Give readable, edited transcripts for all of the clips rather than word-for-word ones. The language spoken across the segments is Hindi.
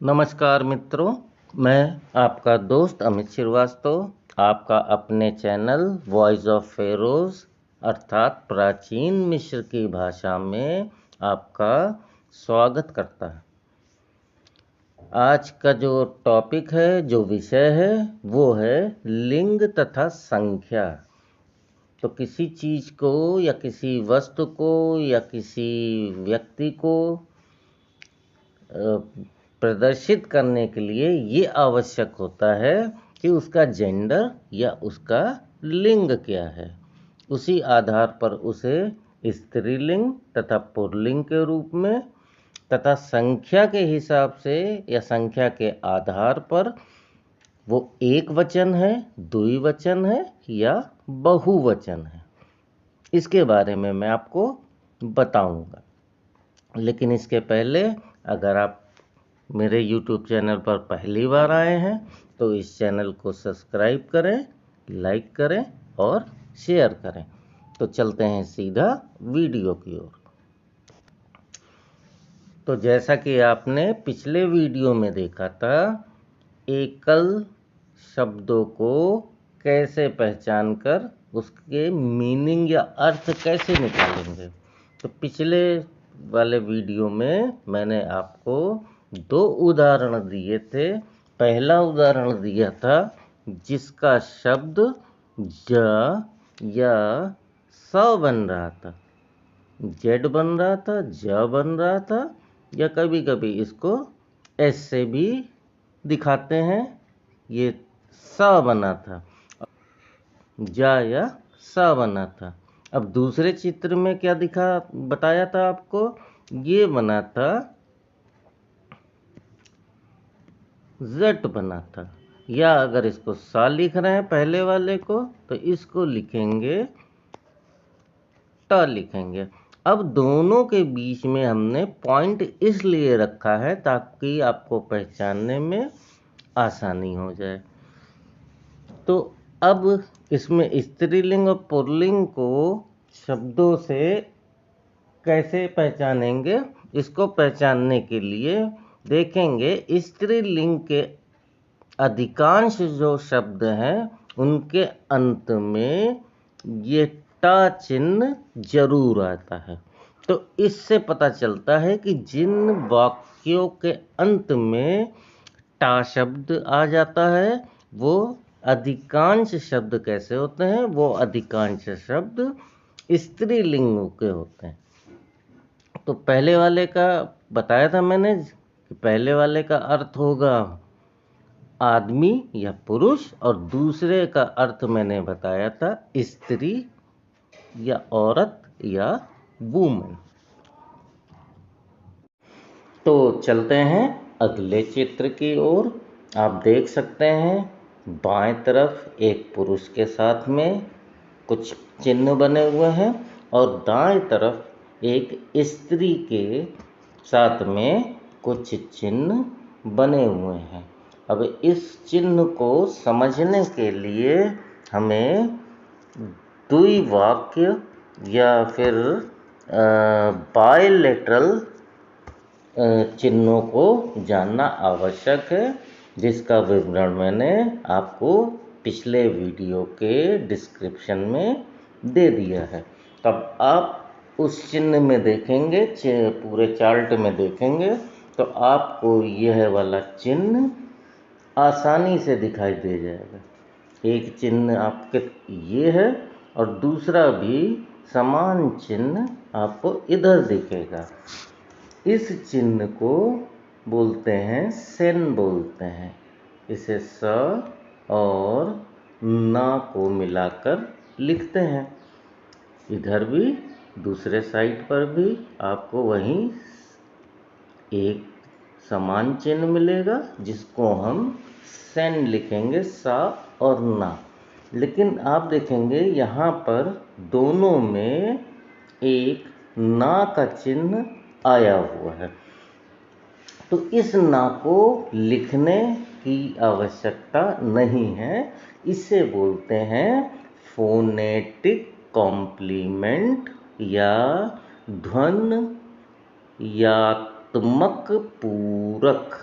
नमस्कार मित्रों, मैं आपका दोस्त अमित श्रीवास्तव आपका अपने चैनल वॉइस ऑफ फेरोज अर्थात प्राचीन मिस्र की भाषा में आपका स्वागत करता है। आज का जो टॉपिक है, जो विषय है, वो है लिंग तथा संख्या। तो किसी चीज़ को या किसी वस्तु को या किसी व्यक्ति को प्रदर्शित करने के लिए ये आवश्यक होता है कि उसका जेंडर या उसका लिंग क्या है। उसी आधार पर उसे स्त्रीलिंग तथा पुल्लिंग के रूप में तथा संख्या के हिसाब से या संख्या के आधार पर वो एक वचन है, द्विवचन है या बहुवचन है, इसके बारे में मैं आपको बताऊंगा। लेकिन इसके पहले अगर आप मेरे YouTube चैनल पर पहली बार आए हैं तो इस चैनल को सब्सक्राइब करें, लाइक करें और शेयर करें। तो चलते हैं सीधा वीडियो की ओर। तो जैसा कि आपने पिछले वीडियो में देखा था, एकल शब्दों को कैसे पहचान कर उसके मीनिंग या अर्थ कैसे निकालेंगे। तो पिछले वाले वीडियो में मैंने आपको दो उदाहरण दिए थे। पहला उदाहरण दिया था जिसका शब्द ज या स बन रहा था, जेड बन रहा था, ज बन रहा था, या कभी कभी इसको एस से भी दिखाते हैं। ये स बना था, जा या सा बना था। अब दूसरे चित्र में क्या बताया था आपको, ये बना था, जट बना था। या अगर इसको सा लिख रहे हैं पहले वाले को तो इसको लिखेंगे ट लिखेंगे। अब दोनों के बीच में हमने पॉइंट इसलिए रखा है ताकि आपको पहचानने में आसानी हो जाए। तो अब इसमें स्त्रीलिंग और पुल्लिंग को शब्दों से कैसे पहचानेंगे, इसको पहचानने के लिए देखेंगे स्त्रीलिंग के अधिकांश जो शब्द हैं उनके अंत में ये टा चिन्ह जरूर आता है। तो इससे पता चलता है कि जिन वाक्यों के अंत में टा शब्द आ जाता है वो अधिकांश शब्द कैसे होते हैं, वो अधिकांश शब्द स्त्रीलिंग के होते हैं। तो पहले वाले का बताया था मैंने कि पहले वाले का अर्थ होगा आदमी या पुरुष और दूसरे का अर्थ मैंने बताया था स्त्री या औरत या वुमन। तो चलते हैं अगले चित्र की ओर। आप देख सकते हैं बाएं तरफ एक पुरुष के साथ में कुछ चिन्ह बने हुए हैं और दाएं तरफ एक स्त्री के साथ में कुछ चिन्ह बने हुए हैं। अब इस चिन्ह को समझने के लिए हमें द्विवाक्य या फिर बायलेटरल चिन्हों को जानना आवश्यक है, जिसका विवरण मैंने आपको पिछले वीडियो के डिस्क्रिप्शन में दे दिया है। तब आप उस चिन्ह में देखेंगे, पूरे चार्ट में देखेंगे तो आपको यह वाला चिन्ह आसानी से दिखाई दे जाएगा। एक चिन्ह आपके ये है और दूसरा भी समान चिन्ह आपको इधर दिखेगा। इस चिन्ह को बोलते हैं सेन बोलते हैं। इसे स और ना को मिलाकर लिखते हैं। इधर भी दूसरे साइड पर भी आपको वहीं एक समान चिन्ह मिलेगा जिसको हम सेन लिखेंगे, सा और ना। लेकिन आप देखेंगे यहाँ पर दोनों में एक ना का चिन्ह आया हुआ है। तो इस ना को लिखने की आवश्यकता नहीं है। इसे बोलते हैं फोनेटिक कॉम्प्लीमेंट या ध्वन्यात्मक पूरक।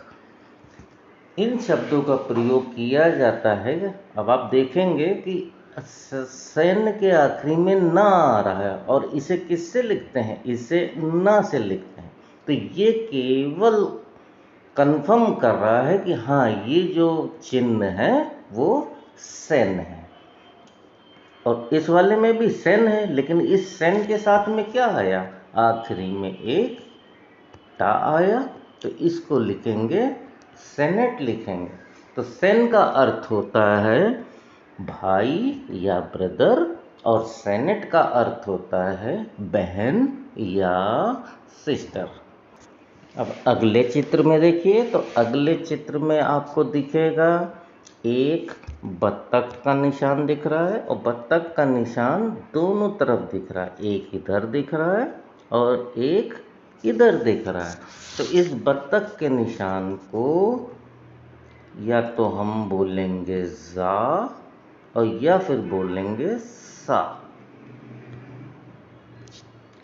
इन शब्दों का प्रयोग किया जाता है। अब आप देखेंगे कि सैन्य के आखिरी में ना आ रहा है और इसे किससे लिखते हैं, इसे ना से लिखते हैं। तो ये केवल कंफर्म कर रहा है कि हाँ ये जो चिन्ह है वो सैन्य है। और इस वाले में भी सैन्य है, लेकिन इस सैन्य के साथ में क्या आया, आखिरी में एक टा आया, तो इसको लिखेंगे सेनेट लिखेंगे। तो सेन का अर्थ होता है भाई या ब्रदर, और सेनेट का अर्थ होता है बहन या सिस्टर। अब अगले चित्र में देखिए, तो अगले चित्र में आपको दिखेगा एक बत्तख का निशान दिख रहा है, और बत्तख का निशान दोनों तरफ दिख रहा है, एक इधर दिख रहा है और एक इधर दिख रहा है। तो इस बत्तख के निशान को या तो हम बोलेंगे जा और या फिर बोलेंगे सा।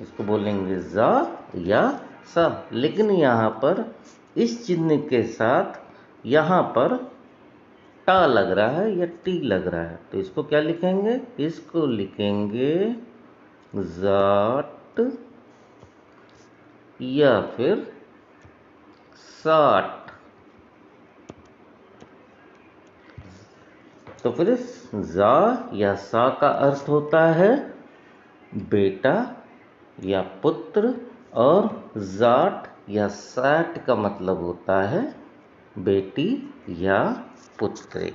इसको बोलेंगे जा या सा, लेकिन यहाँ पर इस चिन्ह के साथ यहाँ पर टा लग रहा है या टी लग रहा है, तो इसको क्या लिखेंगे, इसको लिखेंगे जाट या फिर साठ। तो फिर जा या सा का अर्थ होता है बेटा या पुत्र, और जाट या साठ का मतलब होता है बेटी या पुत्री।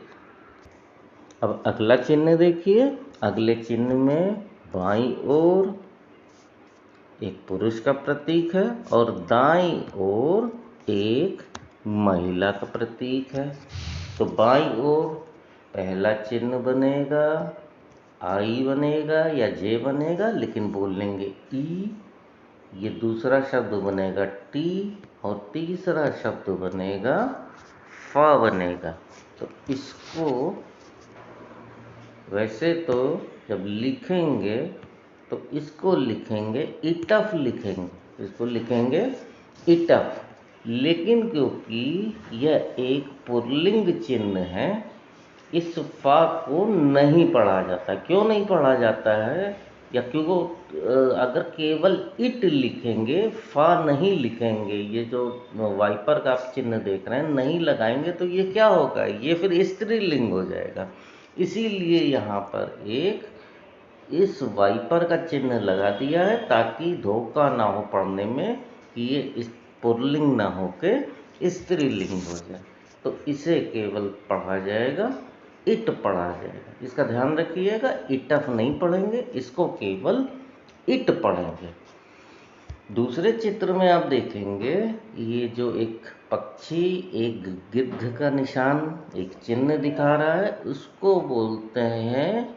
अब अगला चिन्ह देखिए, अगले चिन्ह में बाईं ओर एक पुरुष का प्रतीक है और दाईं ओर एक महिला का प्रतीक है। तो बाईं ओर पहला चिन्ह बनेगा आई बनेगा या जे बनेगा, लेकिन बोलेंगे ई। ये दूसरा शब्द बनेगा टी, और तीसरा शब्द बनेगा फा बनेगा। तो इसको वैसे तो जब लिखेंगे तो इसको लिखेंगे इटफ लिखेंगे, इसको लिखेंगे इटफ, लेकिन क्योंकि यह एक पुल्लिंग चिन्ह है, इस फा को नहीं पढ़ा जाता। क्यों नहीं पढ़ा जाता है, या क्योंकि अगर केवल इट लिखेंगे, फा नहीं लिखेंगे, ये जो वाइपर का आप चिन्ह देख रहे हैं नहीं लगाएंगे, तो ये क्या होगा, ये फिर स्त्रीलिंग हो जाएगा। इसीलिए यहाँ पर एक इस वाइपर का चिन्ह लगा दिया है, ताकि धोखा ना हो पढ़ने में कि ये इस पुल्लिंग ना होके स्त्रीलिंग हो जाए। तो इसे केवल पढ़ा जाएगा इट पढ़ा जाएगा, इसका ध्यान रखिएगा। इटफ नहीं पढ़ेंगे, इसको केवल इट पढ़ेंगे। दूसरे चित्र में आप देखेंगे ये जो एक पक्षी एक गिद्ध का निशान एक चिन्ह दिखा रहा है, उसको बोलते हैं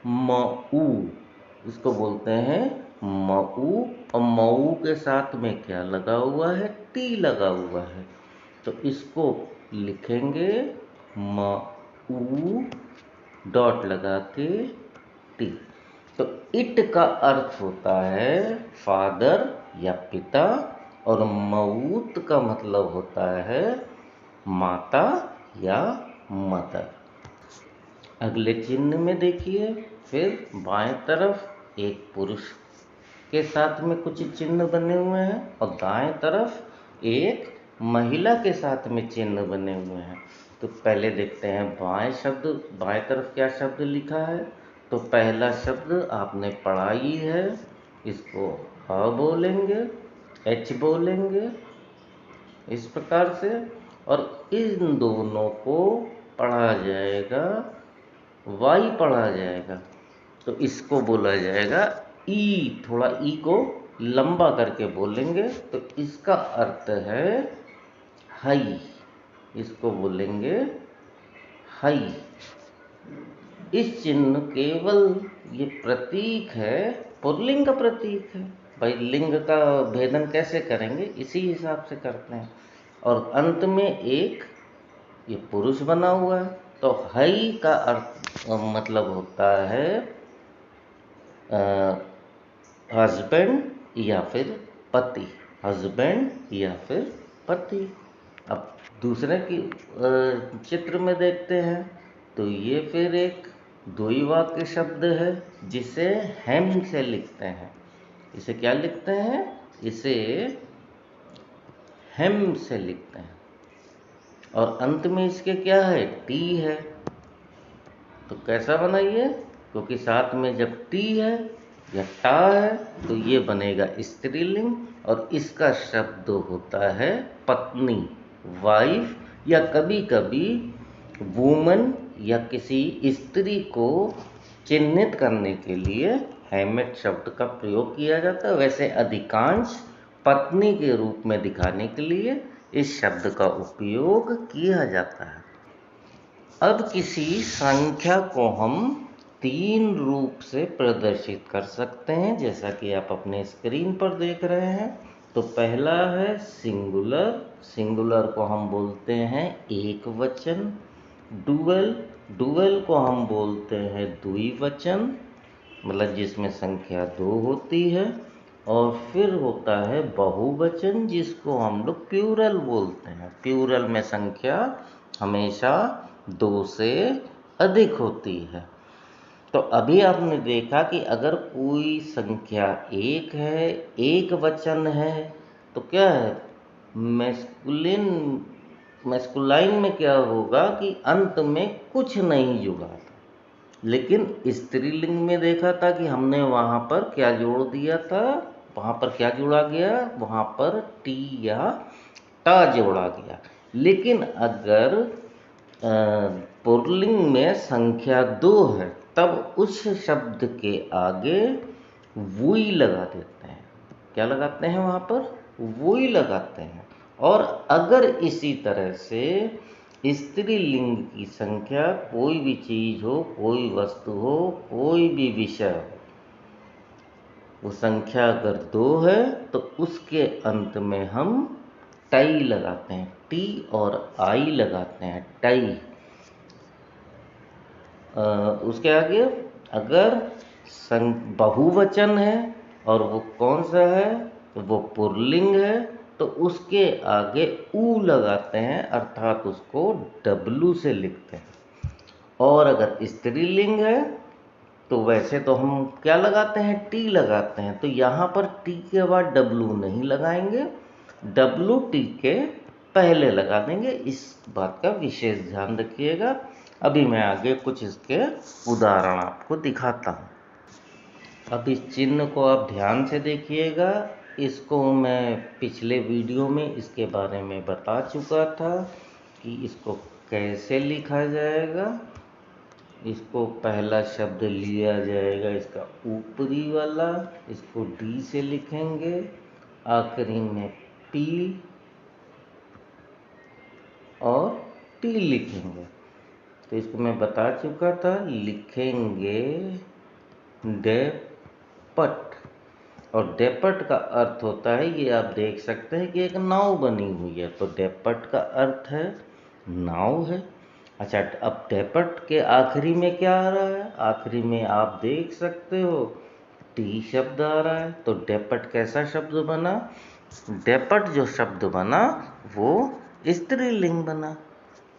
मऊ। इसको बोलते हैं मऊ, और मऊ के साथ में क्या लगा हुआ है, टी लगा हुआ है। तो इसको लिखेंगे मऊ डॉट लगा के टी। तो इट का अर्थ होता है फादर या पिता, और मऊत का मतलब होता है माता या मदर। अगले चिन्ह में देखिए, फिर बाएं तरफ एक पुरुष के साथ में कुछ चिन्ह बने हुए हैं, और दाएं तरफ एक महिला के साथ में चिन्ह बने हुए हैं। तो पहले देखते हैं बाएं तरफ क्या शब्द लिखा है। तो पहला शब्द आपने पढ़ा ही है, इसको ह बोलेंगे, एच बोलेंगे इस प्रकार से, और इन दोनों को पढ़ा जाएगा वाई पढ़ा जाएगा। तो इसको बोला जाएगा ई, थोड़ा ई को लंबा करके बोलेंगे, तो इसका अर्थ है हई, इसको बोलेंगे हई। इस चिन्ह केवल ये प्रतीक है, पुल्लिंग का प्रतीक है। भाई लिंग का भेदन कैसे करेंगे, इसी हिसाब से करते हैं। और अंत में एक ये पुरुष बना हुआ है, तो हई का अर्थ मतलब होता है हस्बैंड या फिर पति, हस्बैंड या फिर पति। अब दूसरे की चित्र में देखते हैं तो ये फिर एक द्विवाक्य शब्द है जिसे हेम से लिखते हैं। इसे क्या लिखते हैं? इसे हेम से लिखते हैं और अंत में इसके क्या है? टी है। तो कैसा बना ये? क्योंकि साथ में जब टी है या टा है तो ये बनेगा स्त्रीलिंग और इसका शब्द होता है पत्नी, वाइफ, या कभी कभी वुमन या किसी स्त्री को चिन्हित करने के लिए हैमेट शब्द का प्रयोग किया जाता है। वैसे अधिकांश पत्नी के रूप में दिखाने के लिए इस शब्द का उपयोग किया जाता है। अब किसी संख्या को हम 3 रूप से प्रदर्शित कर सकते हैं, जैसा कि आप अपने स्क्रीन पर देख रहे हैं। तो पहला है सिंगुलर। सिंगुलर को हम बोलते हैं एक वचन। डुअल, डुअल को हम बोलते हैं द्विवचन, मतलब जिसमें संख्या 2 होती है। और फिर होता है बहुवचन, जिसको हम लोग प्लूरल बोलते हैं। प्लूरल में संख्या हमेशा 2 से अधिक होती है। तो अभी आपने देखा कि अगर कोई संख्या 1 है, एक वचन है, तो क्या है? मैस्कुलिन मैस्कुलाइन में क्या होगा कि अंत में कुछ नहीं जुड़ा था। लेकिन स्त्रीलिंग में देखा था कि हमने वहाँ पर क्या जोड़ दिया था? वहाँ पर क्या जोड़ा गया? वहाँ पर टी या टा जोड़ा गया। लेकिन अगर पुल्लिंग में संख्या 2 है तब उस शब्द के आगे वुई लगा देते हैं। क्या लगाते हैं? वहाँ पर वुई लगाते हैं। और अगर इसी तरह से स्त्रीलिंग की संख्या कोई भी चीज हो, कोई वस्तु हो, कोई भी विषय हो, वो संख्या अगर 2 है तो उसके अंत में हम टाई लगाते हैं। टी और आई लगाते हैं, टाई। उसके आगे अगर बहुवचन है और वो कौन सा है? वो पुल्लिंग है, तो उसके आगे ऊ लगाते हैं, अर्थात उसको डब्लू से लिखते हैं। और अगर स्त्रीलिंग है तो वैसे तो हम क्या लगाते हैं? टी लगाते हैं। तो यहाँ पर टी के बाद डब्लू नहीं लगाएंगे, डब्लू टी के पहले लगा देंगे। इस बात का विशेष ध्यान रखिएगा। अभी मैं आगे कुछ इसके उदाहरण आपको दिखाता हूँ। अब इस चिन्ह को आप ध्यान से देखिएगा। इसको मैं पिछले वीडियो में इसके बारे में बता चुका था कि इसको कैसे लिखा जाएगा। इसको पहला शब्द लिया जाएगा इसका ऊपरी वाला, इसको डी से लिखेंगे, आखिरी में पी और टी लिखेंगे। तो इसको मैं बता चुका था, लिखेंगे डेपट। और डेपट का अर्थ होता है, ये आप देख सकते हैं कि एक नाव बनी हुई है, तो डेपट का अर्थ है नाव है। अच्छा, अब डेपट के आखिरी में क्या आ रहा है? आखिरी में आप देख सकते हो टी शब्द आ रहा है। तो डेपट कैसा शब्द बना? डेपट जो शब्द बना वो स्त्रीलिंग बना।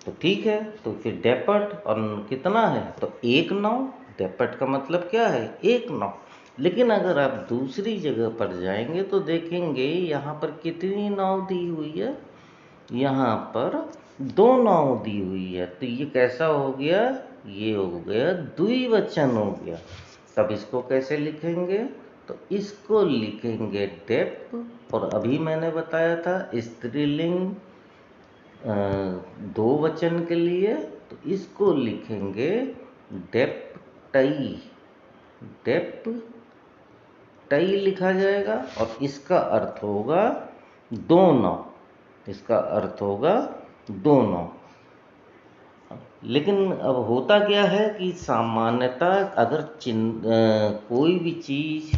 तो ठीक है, तो फिर डेपट और कितना है? तो एक नाव। डेपट का मतलब क्या है? एक नाव। लेकिन अगर आप दूसरी जगह पर जाएंगे तो देखेंगे यहाँ पर कितनी नाव दी हुई है? यहाँ पर 2 नाव दी हुई है। तो ये कैसा हो गया? ये हो गया द्विवचन हो गया। तब इसको कैसे लिखेंगे? तो इसको लिखेंगे डेप। और अभी मैंने बताया था स्त्रीलिंग 2 वचन के लिए, तो इसको लिखेंगे डेप्टई। डेप टई लिखा जाएगा और इसका अर्थ होगा दोनों। इसका अर्थ होगा दोनों। लेकिन अब होता क्या है कि सामान्यतः अगर कोई भी चीज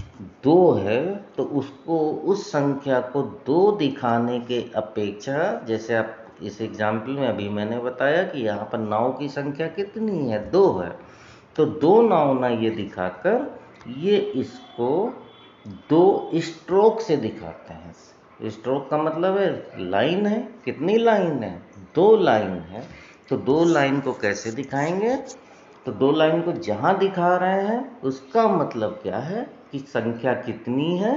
2 है तो उसको, उस संख्या को 2 दिखाने के अपेक्षा, जैसे आप इस एग्जाम्पल में अभी मैंने बताया कि यहाँ पर नाव की संख्या कितनी है? 2 है। तो 2 नाव ना ये दिखाकर ये इसको 2 स्ट्रोक से दिखाते हैं। स्ट्रोक का मतलब है लाइन है। कितनी लाइन है? 2 लाइन है। तो 2 लाइन को कैसे दिखाएंगे? तो 2 लाइन को जहाँ दिखा रहे हैं उसका मतलब क्या है कि संख्या कितनी है?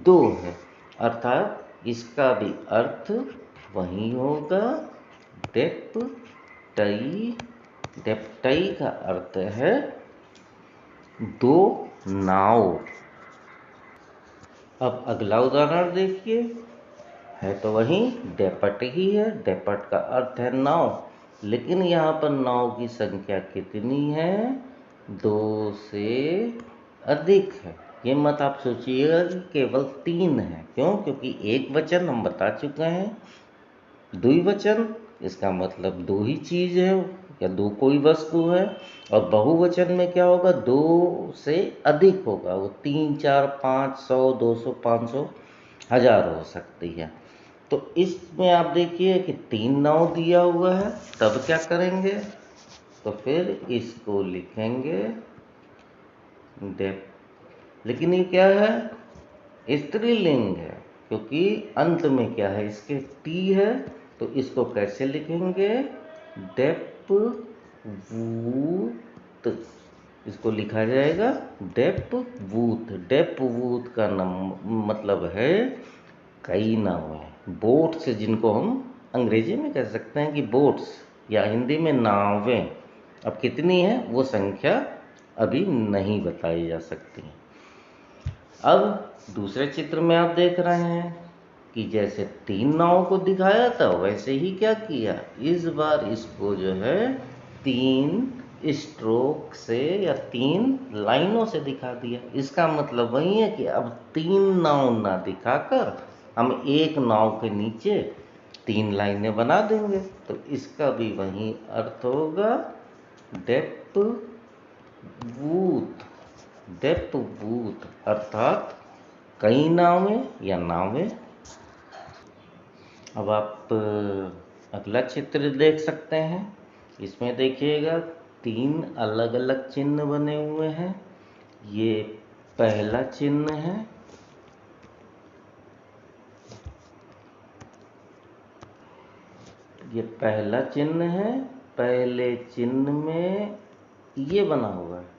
2 है। अर्थात इसका भी अर्थ वही होगा। डेप्टई। डेप्टई का अर्थ है 2 नाव। अब अगला उदाहरण देखिए, है तो वही डेपट ही है। डेपट का अर्थ है नाव, लेकिन यहाँ पर नाव की संख्या कितनी है? 2 से अधिक है। ये मत आप सोचिएगा कि केवल 3 है। क्यों? क्योंकि एक वचन हम बता चुके हैं, द्विवचन इसका मतलब 2 ही चीज है या 2 कोई वस्तु है। और बहुवचन में क्या होगा? 2 से अधिक होगा। वो 3, 4, 5, 100, 200, 500, 1000 हो सकती है। तो इसमें आप देखिए कि 3 नाव दिया हुआ है। तब क्या करेंगे? तो फिर इसको लिखेंगे डेप। लेकिन ये क्या है? स्त्रीलिंग है, क्योंकि अंत में क्या है? इसके टी है। तो इसको कैसे लिखेंगे? डेप वूत। इसको लिखा जाएगा डेप वूत। डेप वूत का मतलब है कई नावें। बोट्स जिनको हम अंग्रेजी में कह सकते हैं कि बोट्स, या हिंदी में नावें। अब कितनी है वो संख्या अभी नहीं बताई जा सकती। अब दूसरे चित्र में आप देख रहे हैं कि जैसे 3 नाव को दिखाया था वैसे ही क्या किया, इस बार इसको जो है 3 स्ट्रोक से या 3 लाइनों से दिखा दिया। इसका मतलब वही है कि अब 3 नाव ना दिखाकर हम एक नाव के नीचे 3 लाइनें बना देंगे। तो इसका भी वही अर्थ होगा डेप्थ वूथ। डेप्थ वूथ अर्थात कई नावें या नावें। अब आप अगला चित्र देख सकते हैं। इसमें देखिएगा 3 अलग अलग चिन्ह बने हुए हैं। ये पहला चिन्ह है। ये पहला चिन्ह है। पहले चिन्ह में ये बना हुआ है।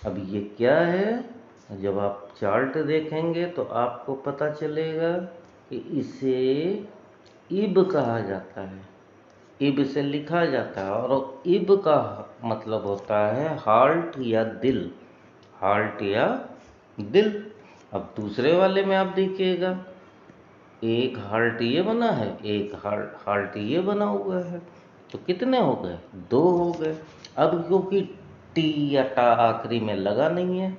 अब ये क्या है? जब आप चार्ट देखेंगे तो आपको पता चलेगा कि इसे इब कहा जाता है। इब से लिखा जाता है, और इब का मतलब होता है हार्ट या दिल। हार्ट या दिल। अब दूसरे वाले में आप देखिएगा, एक हार्ट ये बना है, एक हार्ट ये बना हुआ है। तो कितने हो गए? 2 हो गए। अब क्योंकि टी या टा आखिरी में लगा नहीं है,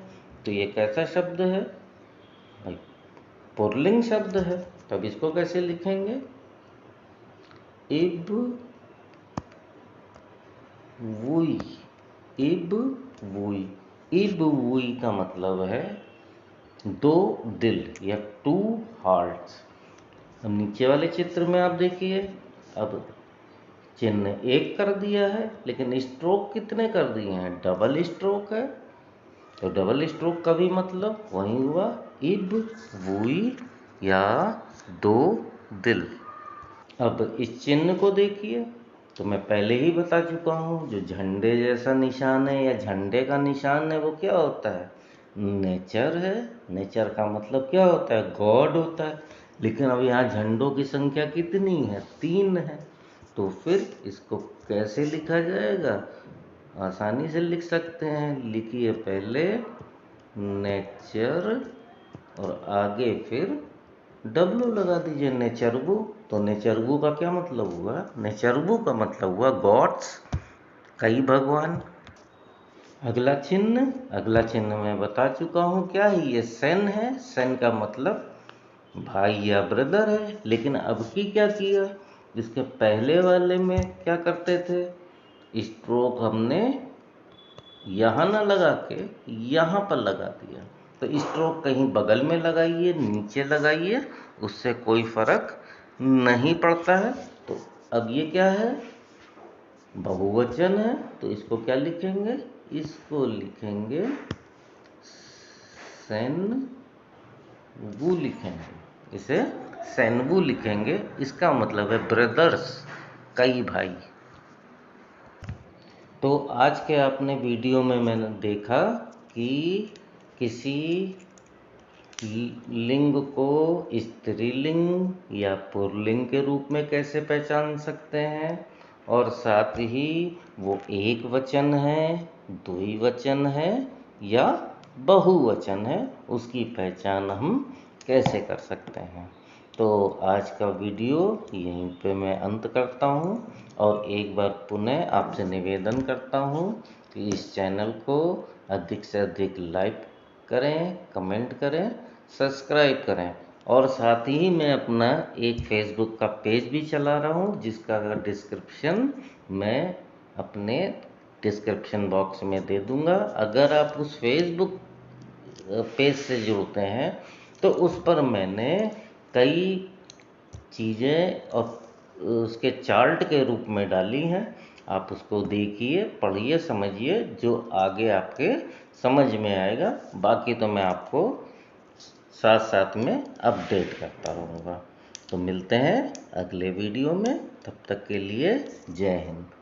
तो ये कैसा शब्द है भाई? पुल्लिंग शब्द है। तब इसको कैसे लिखेंगे? इब वुई। इब वुई। इब वुई का मतलब है 2 दिल या 2 हार्ट्स। अब नीचे वाले चित्र में आप देखिए, अब चिन्ह 1 कर दिया है, लेकिन स्ट्रोक कितने कर दिए हैं? डबल स्ट्रोक है। तो डबल स्ट्रोक का भी मतलब वही हुआ इब वुई या 2 दिल। अब इस चिन्ह को देखिए, तो मैं पहले ही बता चुका हूँ, जो झंडे जैसा निशान है या झंडे का निशान है वो क्या होता है? नेचर है। नेचर का मतलब क्या होता है? गॉड होता है। लेकिन अब यहाँ झंडों की संख्या कितनी है? 3 है। तो फिर इसको कैसे लिखा जाएगा? आसानी से लिख सकते हैं। लिखिए पहले नेचर और आगे फिर डब्लू लगा दीजिए, नेचरबू। तो नेचरबू का क्या मतलब हुआ? नेचरबू का मतलब हुआ गॉड्स, कई भगवान। अगला चिन्ह मैं बता चुका हूँ क्या है? ये सेन है। सेन का मतलब भाई या ब्रदर है। लेकिन अब की क्या किया? इसके पहले वाले में क्या करते थे? स्ट्रोक हमने यहाँ ना लगा के यहाँ पर लगा दिया। तो स्ट्रोक कहीं बगल में लगाइए, नीचे लगाइए, उससे कोई फर्क नहीं पड़ता है। तो अब ये क्या है? बहुवचन है। तो इसको क्या लिखेंगे? इसको लिखेंगे सेन वू लिखेंगे। इसे सेनवू लिखेंगे, इसका मतलब है ब्रदर्स, कई भाई। तो आज के आपने वीडियो में मैंने देखा कि किसी लिंग को स्त्रीलिंग या पुल्लिंग के रूप में कैसे पहचान सकते हैं, और साथ ही वो एक वचन है, द्विवचन है या बहुवचन है, उसकी पहचान हम कैसे कर सकते हैं। तो आज का वीडियो यहीं पे मैं अंत करता हूँ, और एक बार पुनः आपसे निवेदन करता हूँ कि इस चैनल को अधिक से अधिक लाइक करें, कमेंट करें, सब्सक्राइब करें, और साथ ही मैं अपना एक फेसबुक का पेज भी चला रहा हूँ, जिसका डिस्क्रिप्शन मैं अपने डिस्क्रिप्शन बॉक्स में दे दूँगा। अगर आप उस फेसबुक पेज से जुड़ते हैं तो उस पर मैंने कई चीज़ें और उसके चार्ट के रूप में डाली हैं। आप उसको देखिए, पढ़िए, समझिए, जो आगे आपके समझ में आएगा। बाकी तो मैं आपको साथ साथ में अपडेट करता रहूँगा। तो मिलते हैं अगले वीडियो में, तब तक के लिए जय हिंद।